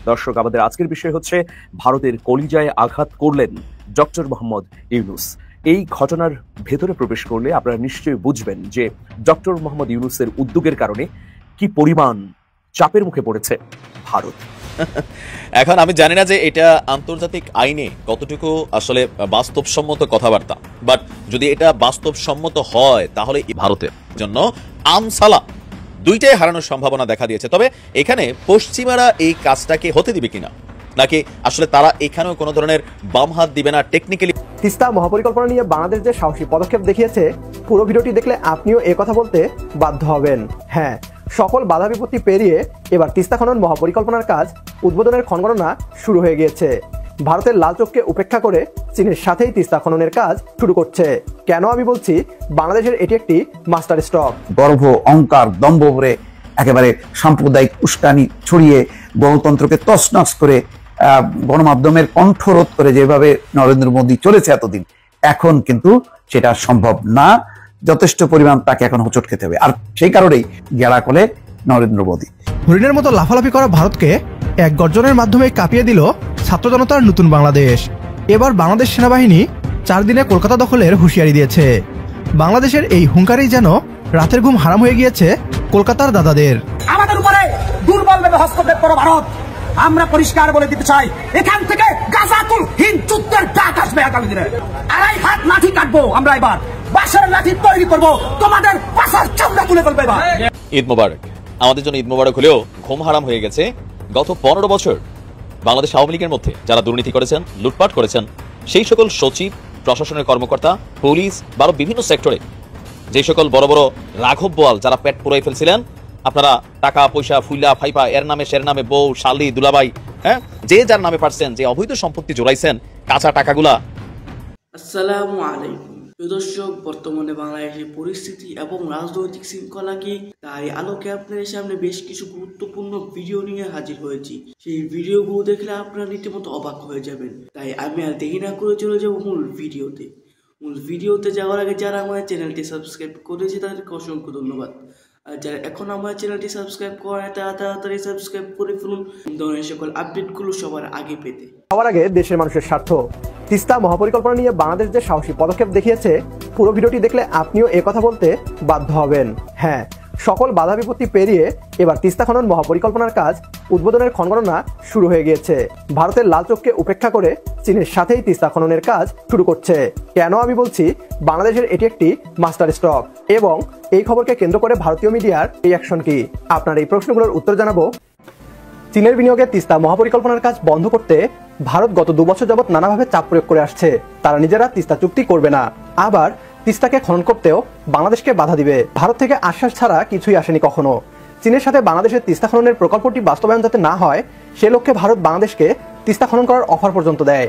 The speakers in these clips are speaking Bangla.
দর্শক, আমাদের আজকের বিষয় হচ্ছে ভারতের কলিজায় আঘাত করলেন ডক্টর মোহাম্মদ ইউনূস। এই ঘটনার ভেতরে প্রবেশ করলে আপনারা নিশ্চয়ই বুঝবেন যে ডক্টর মোহাম্মদ ইউনূসের উদ্যোগের কারণে কি পরিমাণ চাপের মুখে পড়েছে ভারত। এখন আমি জানি না যে এটা আন্তর্জাতিক আইনে কতটুকু আসলে বাস্তবসম্মত কথাবার্তা, বাট যদি এটা বাস্তবসম্মত হয় তাহলে ভারতের জন্য আমসালা দুইটাই হারানোর সম্ভাবনা দেখা দিয়েছে। তবে এখানে পশ্চিমারা এই কাজটাকে হতে দিবে কিনা, নাকি আসলে তারা এখানেও কোনো ধরনের বাম হাত দিবে না টেকনিক্যালি। তিস্তা মহাপরিকল্পনা নিয়ে বাংলাদেশ যে সাহসী পদক্ষেপ দেখিয়েছে, পুরো ভিডিওটি দেখলে আপনিও এ কথা বলতে বাধ্য হবেন। হ্যাঁ, সকল বাধা বিপত্তি পেরিয়ে এবার তিস্তা খনন মহাপরিকল্পনার কাজ উদ্বোধনের ক্ষণগণনা শুরু হয়ে গিয়েছে। ভারতের লাল চোখকে উপেক্ষা করে চীনের সাথেই তিস্তা খননের কাজ শুরু করছে। কেন আমি বলছি, বাংলাদেশের এটি একটি মাস্টার স্ট্রোক। গর্ব, অহংকার, দম্ভ ভরে একেবারে সাম্প্রদায়িক উস্কানি ছড়িয়ে গণতন্ত্রকে তছনছ করে গণমাধ্যমের কণ্ঠরোধ করে যেভাবে নরেন্দ্র মোদী চলেছে এতদিন, এখন কিন্তু সেটা সম্ভব না। যথেষ্ট পরিমাণ তাকে এখন হোঁচট খেতে হবে, আর সেই কারণেই গেড়া কোলে নরেন্দ্র মোদী। হরিণের মতো লাফালাফি করা ভারতকে এক গর্জনের মাধ্যমে কাঁপিয়ে দিল ছাত্র জনতার নতুন বাংলাদেশ। এবার বাংলাদেশ সেনাবাহিনী 4 দিনে কলকাতা দখলের হুঁশিয়ারি দিয়েছে। বাংলাদেশের এই হুঙ্কারেই যেন রাতের ঘুম হারাম হয়ে গিয়েছে কলকাতার দাদাদের। আমাদের উপরে দুর্বলভাবে হস্তক্ষেপ করা ভারত, আমরা পরিষ্কার বলে দিতে চাই, এখান থেকে গাজাতুল হিন্দ যুদ্ধের ডাক আসবে আগামী দিনে। 2.5 হাত লাঠি কাটবো আমরা, এবার বাঁশের লাঠি তৈরি করবো, তোমাদের পাশার চামড়া তুলে ফেলবে এবার। ঈদ মোবারক। আমাদের জন্য ঈদ মোবারক হলেও ঘুম হারাম হয়ে গেছে। গত 15 বছর বাংলাদেশ আওয়ামী লীগের মধ্যে যারা দুর্নীতি করেছেন, লুটপাট করেছেন, সেই সকল সচিব, প্রশাসনের কর্মকর্তা, পুলিশ বা বিভিন্ন সেক্টরে যে সকল বড় বড় রাঘব বোয়াল যারা পেট পুরাই ফেলছিলেন, আপনারা টাকা পয়সা ফুইলা ফাইপা এর নামে সের নামে বউ শালি দুলাভাই, হ্যাঁ, যে যার নামে পারছেন, যে অবৈধ সম্পত্তি জোড়াইছেন, কাঁচা টাকাগুলা। আসসালামু আলাইকুম দর্শক, বর্তমানে বাংলাদেশের পরিস্থিতি এবং রাজনৈতিক শৃঙ্খলা কি, তাই আলোকে আপনাদের সামনে বেশ কিছু গুরুত্বপূর্ণ ভিডিও নিয়ে হাজির হয়েছি। সেই ভিডিওগুলো দেখলে আপনারা রীতিমতো অবাক হয়ে যাবেন। তাই আমি আর দেরি না করে চলে যাব মূল ভিডিওতে যাওয়ার আগে যারা আমার চ্যানেলটি সাবস্ক্রাইব করেছে তাদেরকে অসংখ্য ধন্যবাদ। আর যারা এখন আমার চ্যানেলটি সাবস্ক্রাইব করে তারা তাড়াতাড়ি সাবস্ক্রাইব করে ফেলুন ধরনের সকল আপডেটগুলো সবার আগে পেতে। সবার আগে দেশের মানুষের স্বার্থ। তিস্তা মহাপরিকল্পনা নিয়ে বাংলাদেশ যে সাহসী পদক্ষেপ দেখিয়েছে, পুরো ভিডিওটি দেখলে আপনিও এ কথা বলতে বাধ্য হবেন। হ্যাঁ, সকল বাধা বিপত্তি পেরিয়ে এবার তিস্তা খনন মহাপরিকল্পনার কাজ উদ্বোধনের ক্ষণগণনা শুরু হয়ে গিয়েছে। ভারতের লাল চোখকে উপেক্ষা করে চীনের সাথেই তিস্তা খননের কাজ শুরু করছে। কেন আমি বলছি, বাংলাদেশের এটি একটি মাস্টার স্ট্রোক। এবং এই খবরকে কেন্দ্র করে ভারতীয় মিডিয়ার রিঅ্যাকশন কি, আপনার এই প্রশ্নগুলোর উত্তর জানাবো। চীনের বিনিয়োগে তিস্তা মহাপরিকল্পনার কাজ বন্ধ করতে ভারত গত 2 বছর যাবৎ নানাভাবে চাপ প্রয়োগ করে আসছে। তারা নিজেরা তিস্তা চুক্তি করবে না, আবার তিস্তাকে খনন করতেও বাংলাদেশকে বাধা দিবে। ভারত থেকে আশ্বাস ছাড়া কিছুই আসেনি কখনো। চীনের সাথে বাংলাদেশের তিস্তা খননের প্রকল্পটি বাস্তবায়ন যাতে না হয়, সে লক্ষ্যে ভারত বাংলাদেশকে তিস্তা খনন করার অফার পর্যন্ত দেয়।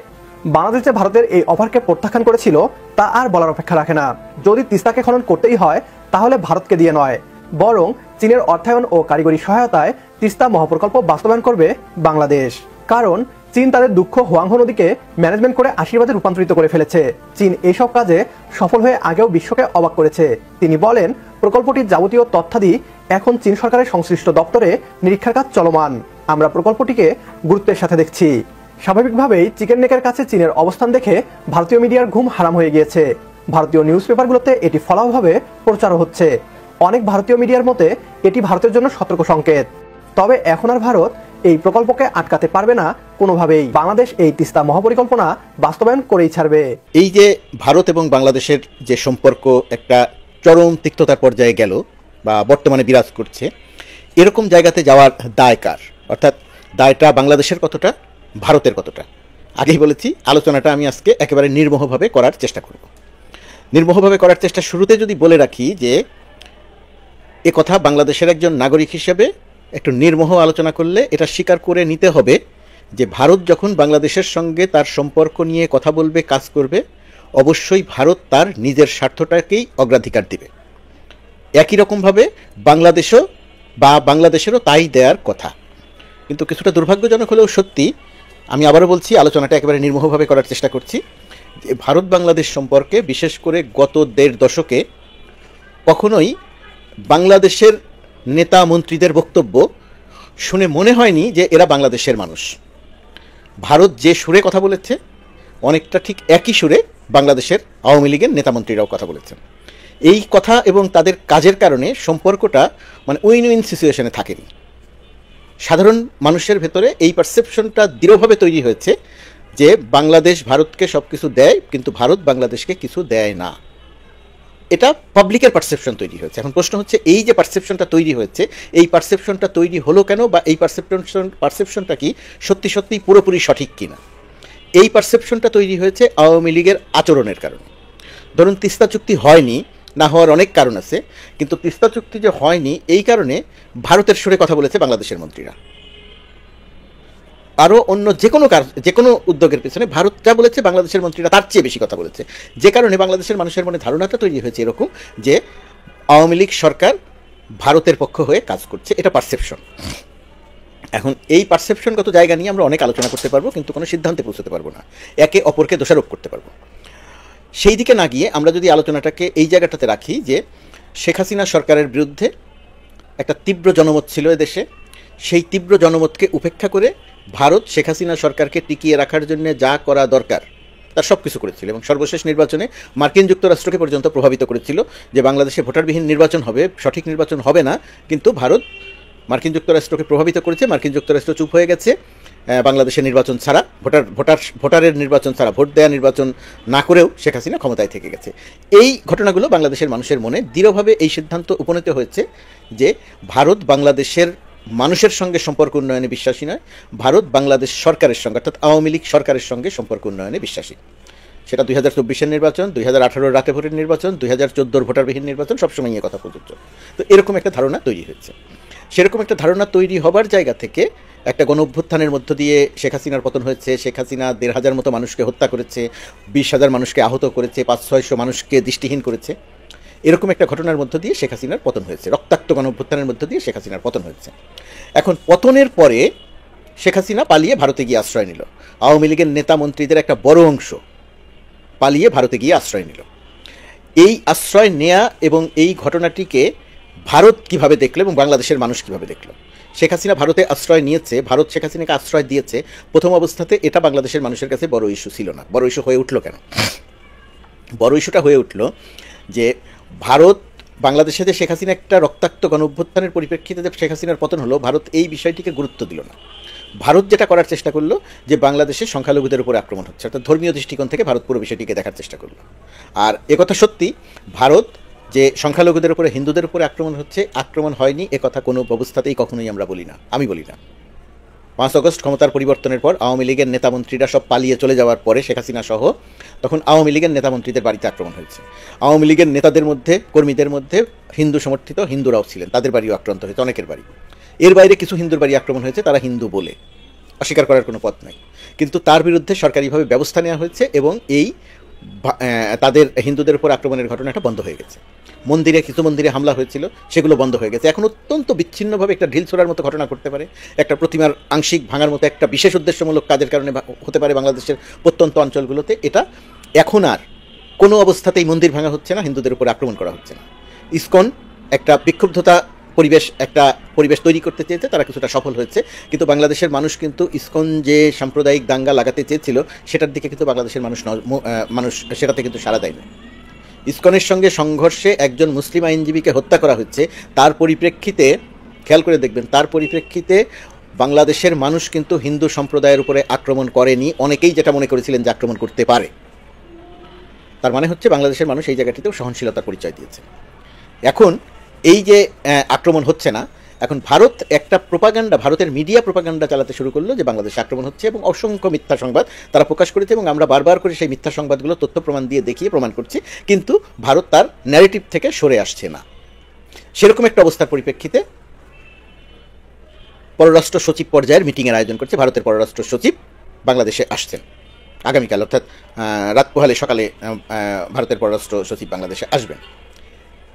বাংলাদেশ যে ভারতের এই অফারকে প্রত্যাখ্যান করেছিল তা আর বলার অপেক্ষা রাখে না। যদি তিস্তাকে খনন করতেই হয় তাহলে ভারতকে দিয়ে নয়, বরং চীনের অর্থায়ন ও কারিগরি সহায়তায় তিস্তা মহাপ্রকল্প বাস্তবায়ন করবে বাংলাদেশ। কারণ চীন তাদের দুঃখ হোয়াংহো নদীকে ম্যানেজমেন্ট করে আশীর্বাদে রূপান্তরিত করে ফেলেছে। চীন এইসব কাজে সফল হয়ে আগেও বিশ্বকে অবাক করেছে। তিনি বলেন, প্রকল্পটির যাবতীয় তথ্যাদি এখন চীন সরকারের সংশ্লিষ্ট দপ্তরে নিরীক্ষার কাজ চলমান। আমরা প্রকল্পটিকে গুরুত্বের সাথে দেখছি। স্বাভাবিকভাবেই চিকেন নেকের কাছে চীনের অবস্থান দেখে ভারতীয় মিডিয়ার ঘুম হারাম হয়ে গিয়েছে। ভারতীয় নিউজ পেপারগুলোতে এটি ফলাওভাবে প্রচারও হচ্ছে। অনেক ভারতীয় মিডিয়ার মতে এটি ভারতের জন্য সতর্ক সংকেত। তবে এখন আর ভারত এই প্রকল্পকে আটকাতে পারবে না কোনোভাবেই। বাংলাদেশ এই তিস্তা মহাপরিকল্পনা বাস্তবায়ন করেই ছাড়বে। এই যে ভারত এবং বাংলাদেশের যে সম্পর্ক একটা চরম তিক্ততার পর্যায়ে গেল বা বর্তমানে বিরাজ করছে, এরকম জায়গাতে যাওয়ার দায় কার? অর্থাৎ দায়টা বাংলাদেশের কতটা, ভারতের কতটা? আগেই বলেছি, আলোচনাটা আমি আজকে একেবারে নির্মোহভাবে করার চেষ্টা করব। নির্মোহভাবে করার চেষ্টা শুরুতে যদি বলে রাখি যে এ কথা বাংলাদেশের একজন নাগরিক হিসেবে একটু নির্মোহ আলোচনা করলে এটা স্বীকার করে নিতে হবে যে ভারত যখন বাংলাদেশের সঙ্গে তার সম্পর্ক নিয়ে কথা বলবে, কাজ করবে, অবশ্যই ভারত তার নিজের স্বার্থটাকেই অগ্রাধিকার দিবে। একই রকমভাবে বাংলাদেশেরও তাই দেওয়ার কথা। কিন্তু কিছুটা দুর্ভাগ্যজনক হলেও সত্যি, আমি আবারও বলছি, আলোচনাটা একেবারে নির্মোহভাবে করার চেষ্টা করছি, যে ভারত বাংলাদেশ সম্পর্কে বিশেষ করে গত 1.5 দশকে কখনোই বাংলাদেশের নেতা মন্ত্রীদের বক্তব্য শুনে মনে হয়নি যে এরা বাংলাদেশের মানুষ। ভারত যে সুরে কথা বলেছে অনেকটা ঠিক একই সুরে বাংলাদেশের আওয়ামী লীগের নেতামন্ত্রীরাও কথা বলেছেন। এই কথা এবং তাদের কাজের কারণে সম্পর্কটা মানে উইন উইন সিচুয়েশনে থাকেনি। সাধারণ মানুষের ভেতরে এই পারসেপশনটা দৃঢ়ভাবে তৈরি হয়েছে যে বাংলাদেশ ভারতকে সব কিছু দেয়, কিন্তু ভারত বাংলাদেশকে কিছু দেয় না। এটা পাবলিকের পারসেপশন তৈরি হয়েছে। এখন প্রশ্ন হচ্ছে, এই যে পারসেপশনটা তৈরি হয়েছে, এই পারসেপশনটা তৈরি হলো কেন, বা এই পারসেপশনটা কি সত্যি সত্যি পুরোপুরি সঠিক কিনা? এই পারসেপশনটা তৈরি হয়েছে আওয়ামী লীগের আচরণের কারণে। ধরুন, তিস্তা চুক্তি হয়নি, না হওয়ার অনেক কারণ আছে, কিন্তু তিস্তা চুক্তি যে হয়নি এই কারণে ভারতের সুরে কথা বলেছে বাংলাদেশের মন্ত্রীরা। আরও অন্য যে কোনো উদ্যোগের পেছনে ভারত যা বলেছে বাংলাদেশের মন্ত্রীরা তার চেয়ে বেশি কথা বলেছে, যে কারণে বাংলাদেশের মানুষের মনে ধারণাটা তৈরি হয়েছে এরকম যে আওয়ামী লীগ সরকার ভারতের পক্ষ হয়ে কাজ করছে। এটা পারসেপশন। এখন এই পারসেপশনগত জায়গা নিয়ে আমরা অনেক আলোচনা করতে পারবো, কিন্তু কোনো সিদ্ধান্তে পৌঁছতে পারবো না, একে অপরকে দোষারোপ করতে পারবো। সেই দিকে না গিয়ে আমরা যদি আলোচনাটাকে এই জায়গাটাতে রাখি যে শেখ হাসিনা সরকারের বিরুদ্ধে একটা তীব্র জনমত ছিল এদেশে, সেই তীব্র জনমতকে উপেক্ষা করে ভারত শেখ হাসিনা সরকারকে টিকিয়ে রাখার জন্য যা করা দরকার তার সব কিছু করেছিল, এবং সর্বশেষ নির্বাচনে মার্কিন যুক্তরাষ্ট্রকে পর্যন্ত প্রভাবিত করেছিল যে বাংলাদেশে ভোটারবিহীন নির্বাচন হবে, সঠিক নির্বাচন হবে না। কিন্তু ভারত মার্কিন যুক্তরাষ্ট্রকে প্রভাবিত করেছে, মার্কিন যুক্তরাষ্ট্র চুপ হয়ে গেছে, বাংলাদেশের নির্বাচন ছাড়া, ভোটারের নির্বাচন ছাড়া, ভোট দেওয়া নির্বাচন না করেও শেখ হাসিনা ক্ষমতায় থেকে গেছে। এই ঘটনাগুলো বাংলাদেশের মানুষের মনে দৃঢ়ভাবে এই সিদ্ধান্ত উপনীত হয়েছে যে ভারত বাংলাদেশের মানুষের সঙ্গে সম্পর্ক উন্নয়নে বিশ্বাসী নয়, ভারত বাংলাদেশ সরকারের সঙ্গে অর্থাৎ আওয়ামী লীগ সরকারের সঙ্গে সম্পর্ক উন্নয়নে বিশ্বাসী। সেটা 2024-এর নির্বাচন, 2018-র রাতে ভোটের নির্বাচন, 2014-র ভোটারবিহীন নির্বাচন, সবসময় এই কথা প্রযোজ্য। তো এরকম একটা ধারণা তৈরি হয়েছে। সেরকম একটা ধারণা তৈরি হবার জায়গা থেকে একটা গণ অভ্যুত্থানের মধ্য দিয়ে শেখ হাসিনার পতন হয়েছে। শেখ হাসিনা 1,500 মতো মানুষকে হত্যা করেছে, 20,000 মানুষকে আহত করেছে, 500-600 মানুষকে দৃষ্টিহীন করেছে। এরকম একটা ঘটনার মধ্য দিয়ে শেখ হাসিনার পতন হয়েছে, রক্তাক্ত গণ অভ্যুত্থানের মধ্য দিয়ে শেখ হাসিনার পতন হয়েছে। এখন পতনের পরে শেখ হাসিনা পালিয়ে ভারতে গিয়ে আশ্রয় নিল। আওয়ামী লীগের নেতা মন্ত্রীদের একটা বড় অংশ পালিয়ে ভারতে গিয়ে আশ্রয় নিল। এই আশ্রয় নেয়া এবং এই ঘটনাটিকে ভারত কিভাবে দেখলো এবং বাংলাদেশের মানুষ কিভাবে দেখলো? শেখ হাসিনা ভারতে আশ্রয় নিয়েছে, ভারত শেখ হাসিনাকে আশ্রয় দিয়েছে, প্রথম অবস্থাতে এটা বাংলাদেশের মানুষের কাছে বড় ইস্যু ছিল না। বড় ইস্যু হয়ে উঠলো কেন? বড় ইস্যুটা হয়ে উঠলো যে ভারত বাংলাদেশে যে শেখ হাসিনা একটা রক্তাক্ত গণ অভ্যুত্থানের পরিপ্রেক্ষিতে যে শেখ হাসিনার পতন হলো, ভারত এই বিষয়টিকে গুরুত্ব দিল না। ভারত যেটা করার চেষ্টা করলো যে বাংলাদেশের সংখ্যালঘুদের উপরে আক্রমণ হচ্ছে, অর্থাৎ ধর্মীয় দৃষ্টিকোণ থেকে ভারত পুরো বিষয়টিকে দেখার চেষ্টা করলো। আর একথা সত্যি, ভারত যে সংখ্যালঘুদের উপরে, হিন্দুদের উপরে আক্রমণ হচ্ছে, আক্রমণ হয়নি এ কথা কোনো অবস্থাতেই কখনোই আমরা বলি না, আমি বলি না। 5 আগস্ট ক্ষমতার পরিবর্তনের পর আওয়ামী লীগের নেতামন্ত্রীরা সব পালিয়ে চলে যাওয়ার পরে শেখ হাসিনা সহ, তখন আওয়ামী লীগের নেতামন্ত্রীদের বাড়িতে আক্রমণ হয়েছে। আওয়ামী লীগের নেতাদের মধ্যে, কর্মীদের মধ্যে হিন্দু সমর্থিত হিন্দুরাও ছিলেন, তাদের বাড়িও আক্রান্ত হয়েছে, অনেকের বাড়ি। এর বাইরে কিছু হিন্দুর বাড়ি আক্রমণ হয়েছে, তারা হিন্দু বলে, অস্বীকার করার কোনো পথ নাই, কিন্তু তার বিরুদ্ধে সরকারিভাবে ব্যবস্থা নেওয়া হয়েছে এবং এই তাদের হিন্দুদের উপর আক্রমণের ঘটনাটা বন্ধ হয়ে গেছে। মন্দিরে, কিছু মন্দিরে হামলা হয়েছিল, সেগুলো বন্ধ হয়ে গেছে। এখন অত্যন্ত বিচ্ছিন্নভাবে একটা ঢিল ছোড়ার মতো ঘটনা করতে পারে, একটা প্রতিমার আংশিক ভাঙার মতো একটা বিশেষ উদ্দেশ্যমূলক কাজের কারণে হতে পারে বাংলাদেশের প্রত্যন্ত অঞ্চলগুলোতে। এটা এখন আর কোনো অবস্থাতেই মন্দির ভাঙা হচ্ছে না, হিন্দুদের উপর আক্রমণ করা হচ্ছে না। ইসকন একটা বিক্ষুব্ধতা পরিবেশ তৈরি করতে চেয়েছে, তারা কিছুটা সফল হয়েছে, কিন্তু বাংলাদেশের মানুষ কিন্তু ইসকন যে সাম্প্রদায়িক দাঙ্গা লাগাতে চেয়েছিল সেটার দিকে কিন্তু বাংলাদেশের মানুষ সেটাতে কিন্তু সাড়া দেয়নি। ইসকনের সঙ্গে সংঘর্ষে একজন মুসলিম আইনজীবীকে হত্যা করা হচ্ছে, তার পরিপ্রেক্ষিতে খেয়াল করে দেখবেন, তার পরিপ্রেক্ষিতে বাংলাদেশের মানুষ কিন্তু হিন্দু সম্প্রদায়ের উপরে আক্রমণ করেনি। অনেকেই যেটা মনে করেছিলেন যে আক্রমণ করতে পারে, তার মানে হচ্ছে বাংলাদেশের মানুষ এই জায়গাটিতেও সহনশীলতার পরিচয় দিয়েছে। এখন এই যে আক্রমণ হচ্ছে না, এখন ভারত একটা প্রোপাগান্ডা, ভারতের মিডিয়া প্রোপাগান্ডা চালাতে শুরু করলো যে বাংলাদেশে আক্রমণ হচ্ছে, এবং অসংখ্য মিথ্যা সংবাদ তারা প্রকাশ করেছে, এবং আমরা বারবার করে সেই মিথ্যা সংবাদগুলো তথ্য প্রমাণ দিয়ে দেখিয়ে প্রমাণ করছি, কিন্তু ভারত তার ন্যারেটিভ থেকে সরে আসছে না। সেরকম একটা অবস্থার পরিপ্রেক্ষিতে পররাষ্ট্র সচিব পর্যায়ের মিটিংয়ের আয়োজন করছে। ভারতের পররাষ্ট্র সচিব বাংলাদেশে আসছেন আগামীকাল, অর্থাৎ রাত পোহালে সকালে ভারতের পররাষ্ট্র সচিব বাংলাদেশে আসবেন।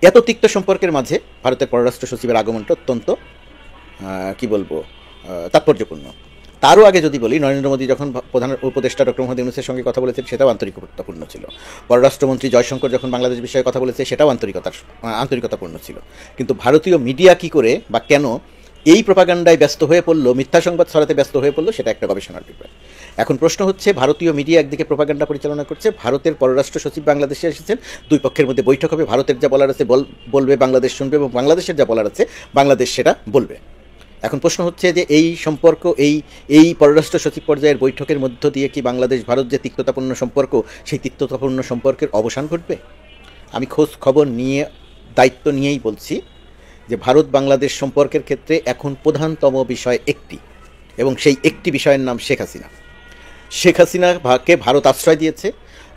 এত তিক্ত সম্পর্কের মাঝে ভারতের পররাষ্ট্র সচিবের আগমনটা অত্যন্ত তাৎপর্যপূর্ণ। তারও আগে যদি বলি, নরেন্দ্র মোদী যখন প্রধান উপদেষ্টা ডক্টর মোহাম্মদ ইউনূসের সঙ্গে কথা বলেছেন সেটাও আন্তরিকতাপূর্ণ ছিল। পররাষ্ট্রমন্ত্রী জয়শঙ্কর যখন বাংলাদেশ বিষয়ে কথা বলেছে সেটাও আন্তরিকতাপূর্ণ ছিল। কিন্তু ভারতীয় মিডিয়া কি করে বা কেন এই প্রপাগান্ডায় ব্যস্ত হয়ে পড়লো, মিথ্যা সংবাদ ছড়াতে ব্যস্ত হয়ে পড়লো, সেটা একটা গবেষণার বিষয়। এখন প্রশ্ন হচ্ছে, ভারতীয় মিডিয়া একদিকে প্রপাগান্ডা পরিচালনা করছে, ভারতের পররাষ্ট্র সচিব বাংলাদেশে এসেছেন, দুই পক্ষের মধ্যে বৈঠক হবে, ভারতের যা বলার আছে বলবে, বাংলাদেশ শুনবে, এবং বাংলাদেশের যা বলার আছে বাংলাদেশ সেটা বলবে। এখন প্রশ্ন হচ্ছে যে এই সম্পর্ক, এই পররাষ্ট্র সচিব পর্যায়ের বৈঠকের মধ্য দিয়ে কি বাংলাদেশ ভারত যে তিক্ততাপূর্ণ সম্পর্ক, সেই তিক্ততাপূর্ণ সম্পর্কের অবসান ঘটবে? আমি খোঁজ খবর নিয়ে, দায়িত্ব নিয়েই বলছি যে ভারত বাংলাদেশ সম্পর্কের ক্ষেত্রে এখন প্রধানতম বিষয় একটি, এবং সেই একটি বিষয়ের নাম শেখ হাসিনা। শেখ হাসিনাকে ভারত আশ্রয় দিয়েছে।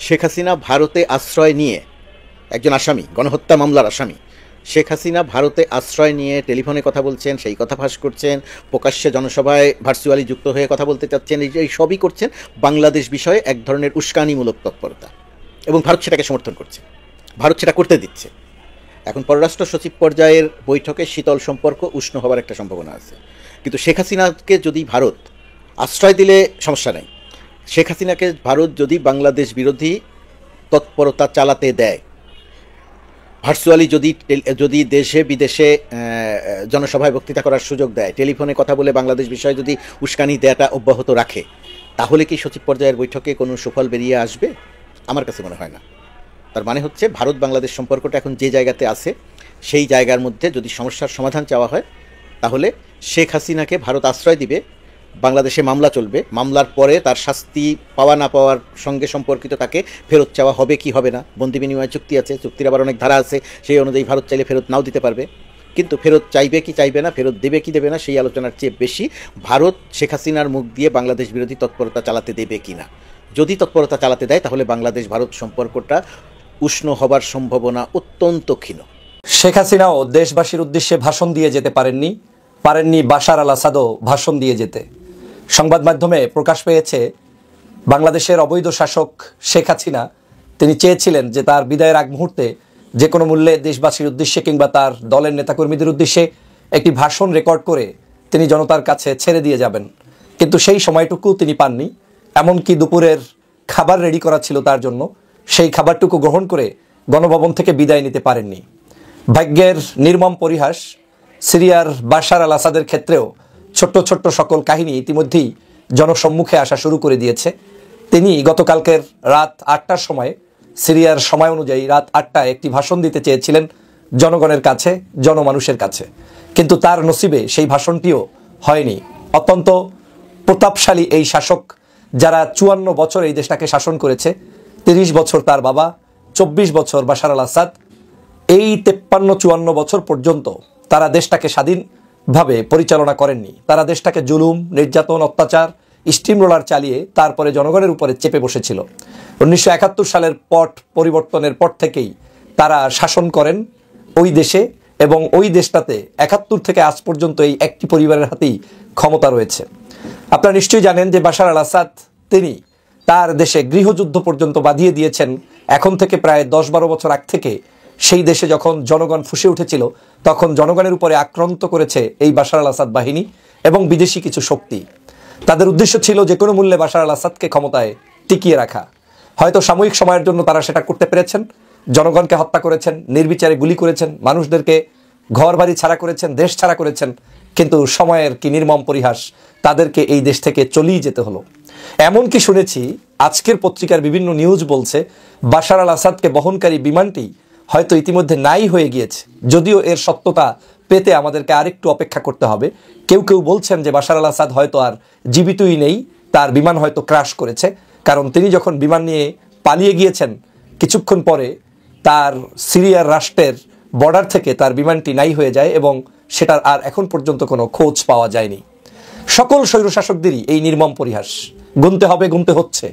শেখ হাসিনা ভারতে আশ্রয় নিয়ে, একজন আসামি, গণহত্যা মামলার আসামি, শেখ হাসিনা ভারতে আশ্রয় নিয়ে টেলিফোনে কথা বলছেন, সেই কথা ফাঁস করছেন, প্রকাশ্যে জনসভায় ভার্চুয়ালি যুক্ত হয়ে কথা বলতে চাচ্ছেন, এই সবই করছেন বাংলাদেশ বিষয়ে এক ধরনের উস্কানিমূলক তৎপরতা, এবং ভারত সেটাকে সমর্থন করছে, ভারত সেটা করতে দিচ্ছে। এখন পররাষ্ট্র সচিব পর্যায়ের বৈঠকে শীতল সম্পর্ক উষ্ণ হওয়ার একটা সম্ভাবনা আছে, কিন্তু শেখ হাসিনাকে যদি ভারত আশ্রয় দিলে সমস্যা নেই। শেখ হাসিনাকে ভারত যদি বাংলাদেশ বিরোধী তৎপরতা চালাতে দেয়, ভার্চুয়ালি যদি দেশে বিদেশে জনসভায় বক্তৃতা করার সুযোগ দেয়, টেলিফোনে কথা বলে বাংলাদেশ বিষয়ে যদি উস্কানি দেয়াটা অব্যাহত রাখে, তাহলে কি সচিব পর্যায়ের বৈঠকে কোনো সুফল বেরিয়ে আসবে? আমার কাছে মনে হয় না। তার মানে হচ্ছে ভারত বাংলাদেশ সম্পর্কটা এখন যে জায়গাতে আছে, সেই জায়গার মধ্যে যদি সমস্যার সমাধান চাওয়া হয়, তাহলে শেখ হাসিনাকে ভারত আশ্রয় দিবে, বাংলাদেশে মামলা চলবে, মামলার পরে তার শাস্তি পাওয়া না পাওয়ার সঙ্গে সম্পর্কিত তাকে ফেরত চাওয়া হবে কি হবে না, বন্দি বিনিময় চুক্তি আছে, চুক্তির আবার অনেক ধারা আছে, সেই অনুযায়ী ভারত চাইলে ফেরত নাও দিতে পারবে। কিন্তু ফেরত চাইবে কি চাইবে না, ফেরত দেবে কি দেবে না, সেই আলোচনার চেয়ে বেশি ভারত শেখ হাসিনার মুখ দিয়ে বাংলাদেশ বিরোধী তৎপরতা চালাতে দেবে কি না। যদি তৎপরতা চালাতে দেয়, তাহলে বাংলাদেশ ভারত সম্পর্কটা উষ্ণ হবার সম্ভাবনা অত্যন্ত ক্ষীণ। শেখ হাসিনাও দেশবাসীর উদ্দেশ্যে ভাষণ দিয়ে যেতে পারেননি, বাশার আল আসাদও ভাষণ দিয়ে যেতে। সংবাদ মাধ্যমে প্রকাশ পেয়েছে বাংলাদেশের অবৈধ শাসক শেখ হাসিনা তিনি চেয়েছিলেন যে তার বিদায়ের আগ মুহূর্তে যে কোনো মূল্যে দেশবাসীর উদ্দেশ্যে কিংবা তার দলের নেতাকর্মীদের উদ্দেশ্যে একটি ভাষণ রেকর্ড করে তিনি জনতার কাছে ছেড়ে দিয়ে যাবেন, কিন্তু সেই সময়টুকু তিনি পাননি। এমনকি দুপুরের খাবার রেডি করা ছিল তার জন্য, সেই খাবারটুকু গ্রহণ করে গণভবন থেকে বিদায় নিতে পারেননি। ভাগ্যের নির্মম পরিহাস, সিরিয়ার বাশার আল আসাদের ক্ষেত্রেও ছোট্ট ছোট্ট সকল কাহিনী ইতিমধ্যেই জনসম্মুখে আসা শুরু করে দিয়েছে। তিনি গতকালকের রাত 8টার সময়, সিরিয়ার সময় অনুযায়ী রাত 8টায় একটি ভাষণ দিতে চেয়েছিলেন জনগণের কাছে, জনমানুষের কাছে, কিন্তু তার নসিবে সেই ভাষণটিও হয়নি। অত্যন্ত প্রতাপশালী এই শাসক, যারা 54 বছর এই দেশটাকে শাসন করেছে, 30 বছর তার বাবা, 24 বছর বাশার আল আসাদ, এই 53-54 বছর পর্যন্ত তারা দেশটাকে স্বাধীনভাবে পরিচালনা করেননি। তারা দেশটাকে জুলুম, নির্যাতন, অত্যাচার, স্টিম রোলার চালিয়ে তারপরে জনগণের উপরে চেপে বসেছিল। 1971 সালের পট পরিবর্তনের পর থেকেই তারা শাসন করেন ওই দেশে, এবং ওই দেশটাতে 71 থেকে আজ পর্যন্ত এই একটি পরিবারের হাতেই ক্ষমতা রয়েছে। আপনারা নিশ্চয়ই জানেন যে বাশার আল আসাদ তিনি তার দেশে গৃহযুদ্ধ পর্যন্ত বাঁধিয়ে দিয়েছেন। এখন থেকে প্রায় 10-12 বছর আগ থেকে সেই দেশে যখন জনগণ ফুঁসে উঠেছিল, তখন জনগণের উপরে আক্রান্ত করেছে এই বাশার আল আসাদ বাহিনী এবং বিদেশি কিছু শক্তি। তাদের উদ্দেশ্য ছিল যে কোনো মূল্যে বাশার আল আসাদকে ক্ষমতায় টিকিয়ে রাখা। হয়তো সাময়িক সময়ের জন্য তারা সেটা করতে পেরেছেন, জনগণকে হত্যা করেছেন, নির্বিচারে গুলি করেছেন, মানুষদেরকে ঘর বাড়ি ছাড়া করেছেন, দেশ ছাড়া করেছেন, কিন্তু সময়ের কি নির্মম পরিহাস, তাদেরকে এই দেশ থেকে চলেই যেতে হলো। এমনকি শুনেছি আজকের পত্রিকার বিভিন্ন নিউজ বলছে বাশার আল আসাদকে বহনকারী বিমানটি হয়তো ইতিমধ্যে নাই হয়ে গিয়েছে, যদিও এর সত্যতা পেতে আমাদেরকে আরেকটু অপেক্ষা করতে হবে। কেউ কেউ বলছেন যে বাশার আল আসাদ হয়তো আর জীবিতই নেই, তার বিমান হয়তো ক্র্যাশ করেছে, কারণ তিনি যখন বিমান নিয়ে পালিয়ে গিয়েছেন কিছুক্ষণ পরে তার সিরিয়ার রাষ্ট্রের বর্ডার থেকে তার বিমানটি নাই হয়ে যায় এবং সেটার আর এখন পর্যন্ত কোনো খোঁজ পাওয়া যায়নি। সকল স্বৈরশাসকদেরই এই নির্মম পরিহাস গুনতে হবে, গুনতে হচ্ছে।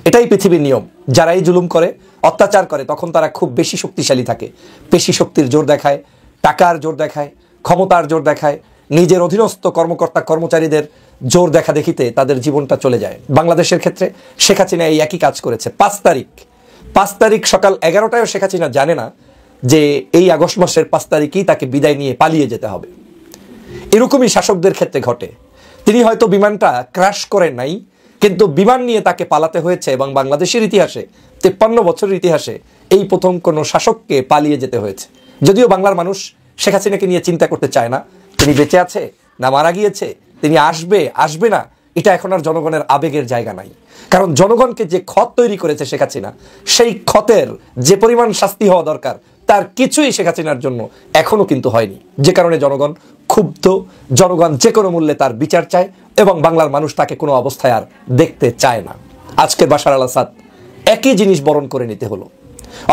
এটাই পৃথিবীর নিয়ম। যারাই জুলুম করে, অত্যাচার করে, তখন তারা খুব বেশি শক্তিশালী থাকে, পেশি শক্তির জোর দেখায়, টাকার জোর দেখায়, ক্ষমতার জোর দেখায়, নিজের অধীনস্থ কর্মকর্তা কর্মচারীদের জোর দেখা দেখিতে তাদের জীবনটা চলে যায়। বাংলাদেশের ক্ষেত্রে শেখ হাসিনা এই একই কাজ করেছে। 5 তারিখ সকাল 11টায়ও শেখ হাসিনা জানে না যে এই আগস্ট মাসের 5 তারিখেই তাকে বিদায় নিয়ে পালিয়ে যেতে হবে। এরকমই শাসকদের ক্ষেত্রে ঘটে। তিনি হয়তো বিমানটা ক্র্যাশ করেন নাই, কিন্তু বিমান নিয়ে তাকে পালাতে হয়েছে, এবং বাংলাদেশের ইতিহাসে 53 বছরের ইতিহাসে এই প্রথম কোনো শাসককে পালিয়ে যেতে হয়েছে। যদিও বাংলার মানুষ শেখ হাসিনাকে নিয়ে চিন্তা করতে চায় না, তিনি বেঁচে আছে, না মারা গিয়েছে, তিনি আসবে না, এটা এখন আর জনগণের আবেগের জায়গা নাই। কারণ জনগণকে যে ক্ষত তৈরি করেছে শেখ হাসিনা, সেই ক্ষতের যে পরিমাণ শাস্তি হওয়া দরকার তার কিছুই শেখ হাসিনার জন্য এখনো কিন্তু হয়নি, যে কারণে জনগণ ক্ষুব্ধ, জনগণ যে কোনো মূল্যে তার বিচার চায় এবং বাংলার মানুষ তাকে কোনো অবস্থায় আর দেখতে চায় না। আজকে বাশার আল আসাদ একই জিনিস বরণ করে নিতে হলো,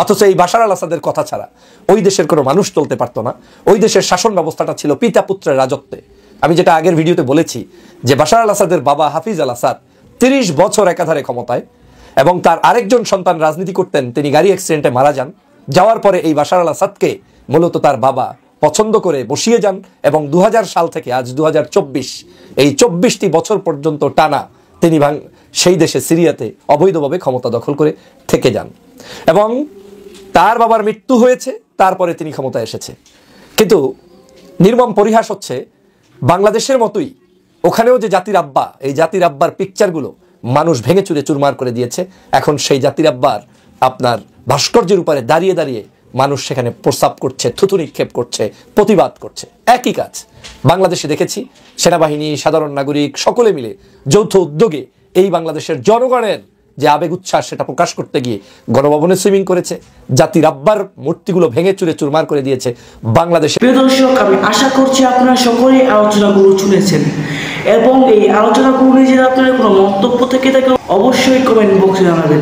অথচ এই বাশার আল আসাদের কথা ছাড়া ওই দেশের কোনো মানুষ চলতে পারতো না। ওই দেশের শাসন ব্যবস্থাটা ছিল পিতা পুত্রের রাজত্বে। আমি যেটা আগের ভিডিওতে বলেছি যে বাশার আল আসাদের বাবা হাফিজ আল আসাদ 30 বছর একাধারে ক্ষমতায়, এবং তার আরেকজন সন্তান রাজনীতি করতেন, তিনি গাড়ি অ্যাক্সিডেন্টে মারা যান। যাওয়ার পরে এই বাশার আল আসাদকে মূলত তার বাবা পছন্দ করে বসিয়ে যান এবং 2000 সাল থেকে আজ 2024 এই 24টি বছর পর্যন্ত টানা তিনি সেই দেশে সিরিয়াতে অবৈধভাবে ক্ষমতা দখল করে থেকে যান এবং তার বাবার মৃত্যু হয়েছে, তারপরে তিনি ক্ষমতায় এসেছে। কিন্তু নির্মম পরিহাস হচ্ছে, বাংলাদেশের মতোই ওখানেও যে জাতির আব্বা, এই জাতির আব্বার পিকচারগুলো মানুষ ভেঙে চুরে চুরমার করে দিয়েছে। এখন সেই জাতির আব্বার আপনার ভাস্কর্যের উপরে দাঁড়িয়ে দাঁড়িয়ে মানুষ সেখানে প্রস্তাব করছে, থুতু নিক্ষেপ করছে, প্রতিবাদ করছে। একই কাজ বাংলাদেশে দেখেছি, সেনাবাহিনী, সাধারণ নাগরিক সকলে মিলে যৌথ উদ্যোগে এই বাংলাদেশের জনগণের যে আবেগ উচ্ছ্বাস সেটা প্রকাশ করতে গিয়ে গণভবনে সুইমিং করেছে, জাতির আব্বার মূর্তিগুলো ভেঙে চুরে চুরমার করে দিয়েছে বাংলাদেশে। প্রিয় দর্শক, আমি আশা করছি আপনারা সকলেই আলোচনাগুলো শুনেছেন এবং এই আলোচনাগুলো নিয়ে যদি আপনাদের কোনো মন্তব্য থেকে থাকে অবশ্যই কমেন্ট বক্সে জানাবেন।